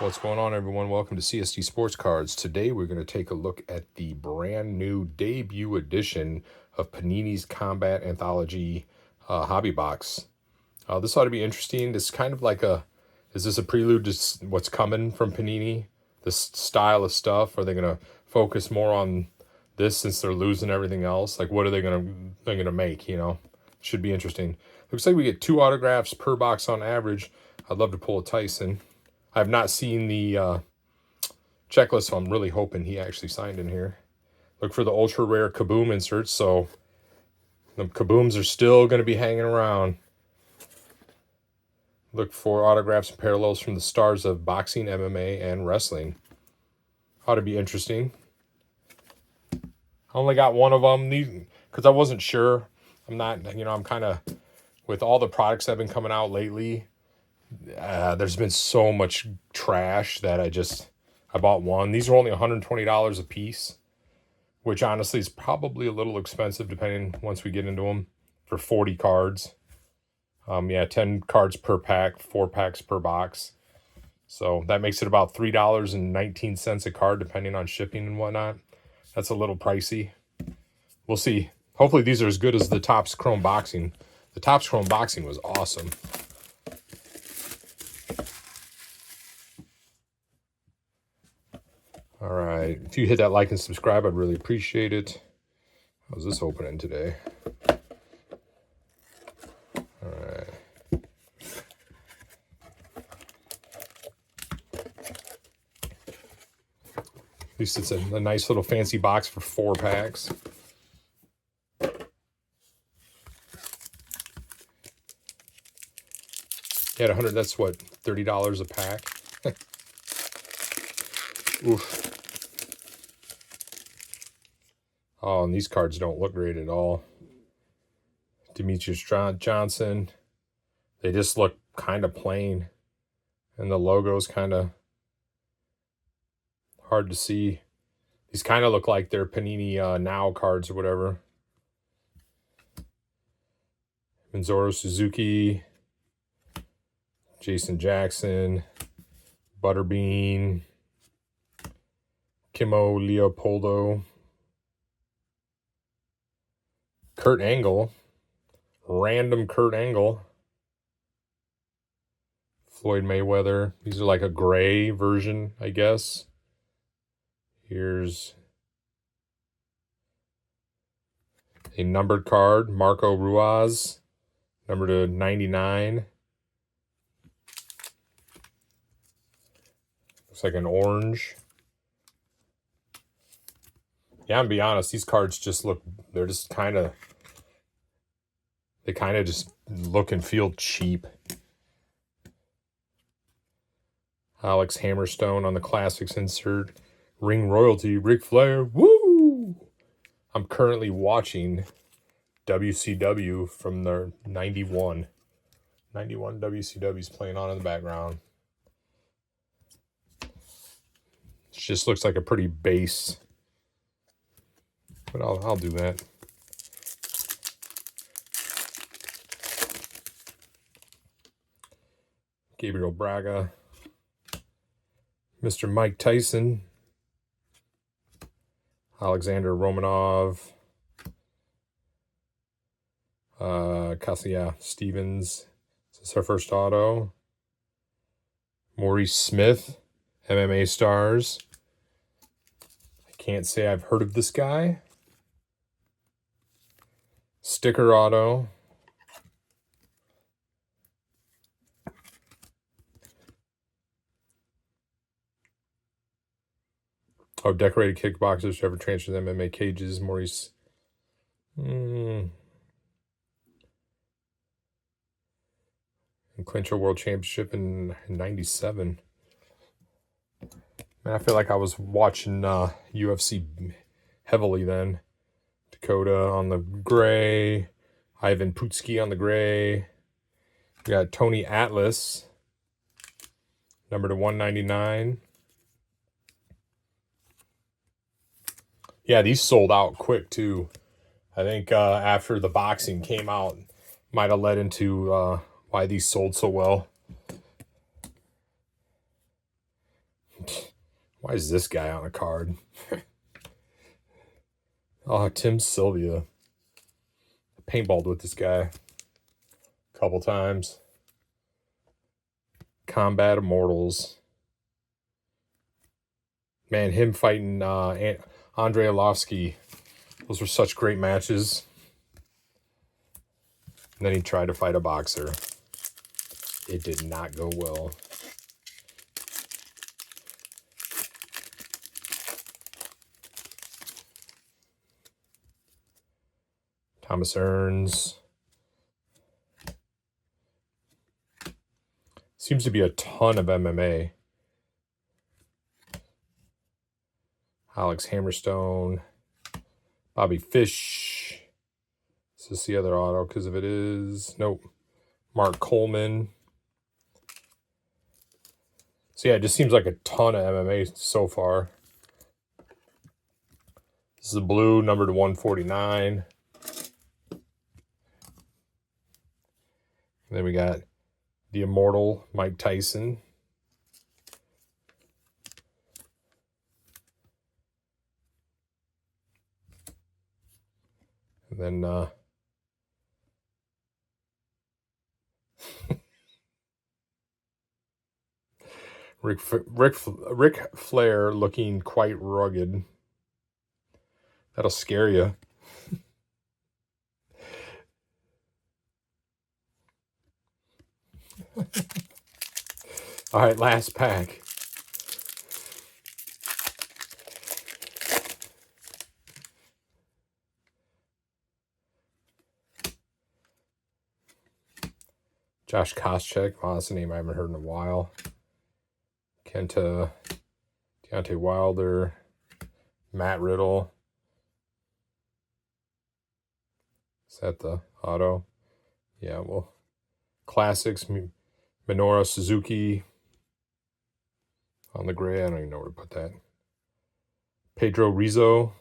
What's going on, everyone? Welcome to CST Sports Cards. Today we're going to take a look at the brand new debut edition of Panini's Combat Anthology hobby box. This ought to be interesting. This is kind of like is this a prelude to what's coming from Panini? This style of stuff? Are they going to focus more on this since they're losing everything else? Like, what are they going to make, you know? Should be interesting. Looks like we get 2 autographs per box on average. I'd love to pull a Tyson. I have not seen the checklist, so I'm really hoping he actually signed in here. Look for the ultra rare Kaboom inserts, so the Kabooms are still going to be hanging around. Look for autographs and parallels from the stars of boxing, MMA, and wrestling. Ought to be interesting. I only got one of them because I wasn't sure. I'm not, I'm kind of, with all the products that have been coming out lately, there's been so much trash that I bought one. These are only $120 a piece, which honestly is probably a little expensive depending once we get into them for 40 cards. 10 cards per pack, 4 packs per box. So that makes it about $3.19 a card depending on shipping and whatnot. That's a little pricey. We'll see. Hopefully these are as good as the Topps Chrome Boxing. The Topps Chrome Boxing was awesome. All right, if you hit that like and subscribe, I'd really appreciate it. How's this opening today? All right. At least it's a nice little fancy box for 4 packs. Yeah, 100. That's what, $30 a pack. Oof. Oh, and these cards don't look great at all. Demetrius Johnson. They just look kind of plain. And the logo's kind of hard to see. These kind of look like they're Panini Now cards or whatever. Minoru Suzuki. Jason Jackson. Butterbean. Kimo Leopoldo. Kurt Angle. Random Kurt Angle. Floyd Mayweather. These are like a gray version, I guess. Here's a numbered card. Marco Ruiz. Number to 99. Looks like an orange. Yeah, I'm gonna be honest, these cards just look, they kind of just look and feel cheap. Alex Hammerstone on the Classics insert. Ring Royalty, Ric Flair. Woo! I'm currently watching WCW from their 91. 91 WCW's playing on in the background. It just looks like a pretty base. But I'll do that. Gabriel Braga. Mr. Mike Tyson. Alexander Romanov. Cassia Stevens. This is our first auto. Maurice Smith. MMA Stars. I can't say I've heard of this guy. Sticker auto. Oh, decorated kickboxers who ever transferred them MMA cages. Maurice. And clinch a world championship in 97. Man, I feel like I was watching UFC heavily then. Dakota on the gray. Ivan Putski on the gray. We got Tony Atlas. Number to 199. Yeah, these sold out quick too. I think after the boxing came out, might have led into why these sold so well. Why is this guy on a card? Oh, Tim Sylvia. Paintballed with this guy a couple times. Combat Immortals. Man, him fighting Andrei Arlovsky. Those were such great matches. And then he tried to fight a boxer. It did not go well. Thomas Earns. Seems to be a ton of MMA. Alex Hammerstone. Bobby Fish. Is this the other auto? Because if it is, nope. Mark Coleman. So yeah, it just seems like a ton of MMA so far. This is the blue, number to 149. And then we got the immortal Mike Tyson. And then Ric Flair looking quite rugged. That'll scare you. All right, last pack. Josh Koscheck. Wow, that's a name I haven't heard in a while. Deontay Wilder. Matt Riddle. Is that the auto? Yeah, well, classics. Minoru Suzuki on the gray. I don't even know where to put that. Pedro Rizzo.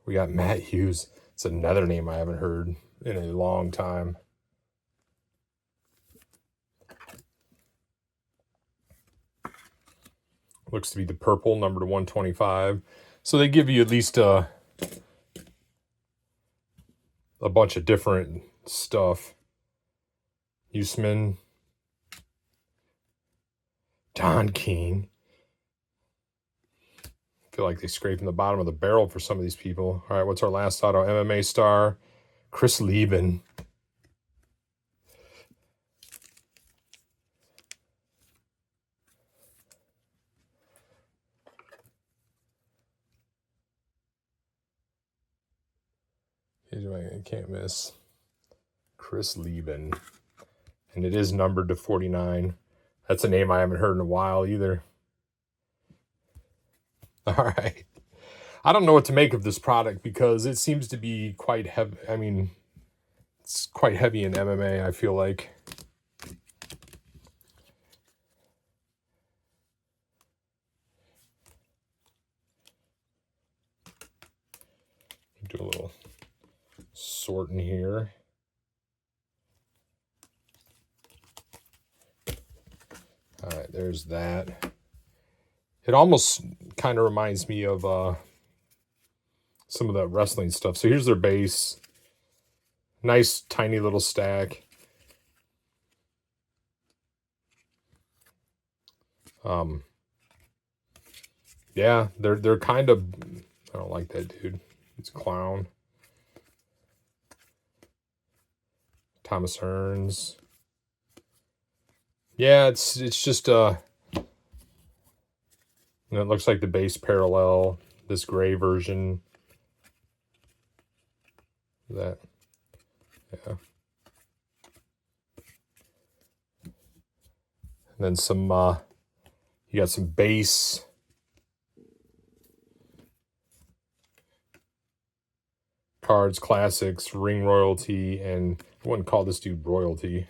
We got Matt Hughes. It's another name I haven't heard in a long time. Looks to be the purple, number to 125. So they give you at least a bunch of different stuff. Usman. Don King. I feel like they're scraping the bottom of the barrel for some of these people. All right, what's our last auto? MMA star, Chris Lieben. I can't miss. Chris Lieben. And it is numbered to 49. That's a name I haven't heard in a while either. All right. I don't know what to make of this product because it seems to be quite heavy. I mean, it's quite heavy in MMA, I feel like. Do a little sorting here. All right, there's that. It almost kind of reminds me of some of that wrestling stuff. So here's their base. Nice, tiny little stack. Yeah, they're kind of... I don't like that dude. It's a clown. Thomas Hearns. Yeah, it's just and it looks like the base parallel, this gray version. That, yeah. And then some you got some base cards, classics, ring royalty, and I wouldn't call this dude royalty.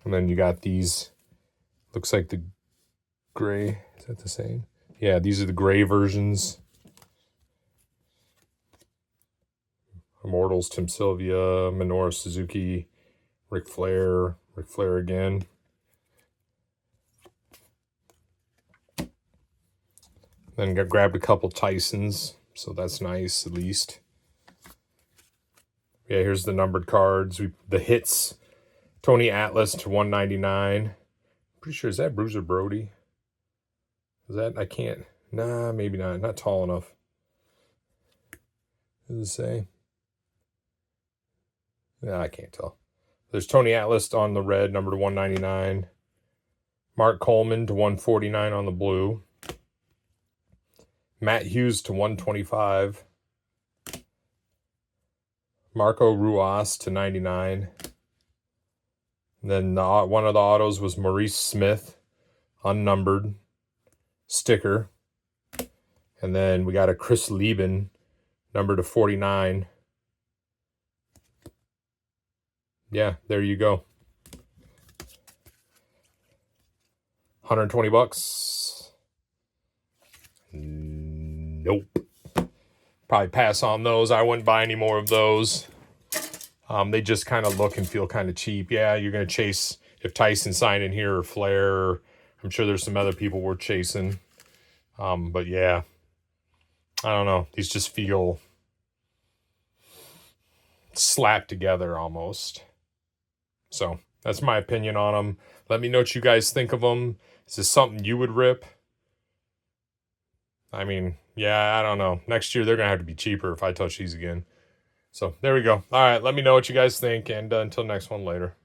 And then you got these, looks like the gray, is that the same? Yeah, these are the gray versions. Immortals, Tim Sylvia, Minoru Suzuki, Ric Flair, Ric Flair again. Then grabbed a couple Tysons, so that's nice at least. Yeah, here's the numbered cards. The hits. Tony Atlas to 199. Pretty sure, is that Bruiser Brody? Is that, I can't, nah, maybe not. Not tall enough. What does it say? Nah, I can't tell. There's Tony Atlas on the red, number to 199. Mark Coleman to 149 on the blue. Matt Hughes to 125. Marco Ruas to 99. And then one of the autos was Maurice Smith, unnumbered, sticker. And then we got a Chris Lieben, number to 49. Yeah, there you go. 120 bucks. Nope. Probably pass on those. I wouldn't buy any more of those. They just kind of look and feel kind of cheap. Yeah, you're going to chase if Tyson signed in here or Flair. I'm sure there's some other people we're chasing. But yeah, I don't know. These just feel slapped together almost. So that's my opinion on them. Let me know what you guys think of them. Is this something you would rip? I mean, yeah, I don't know. Next year, they're going to have to be cheaper if I touch these again. So there we go. All right, let me know what you guys think. And until next one, later.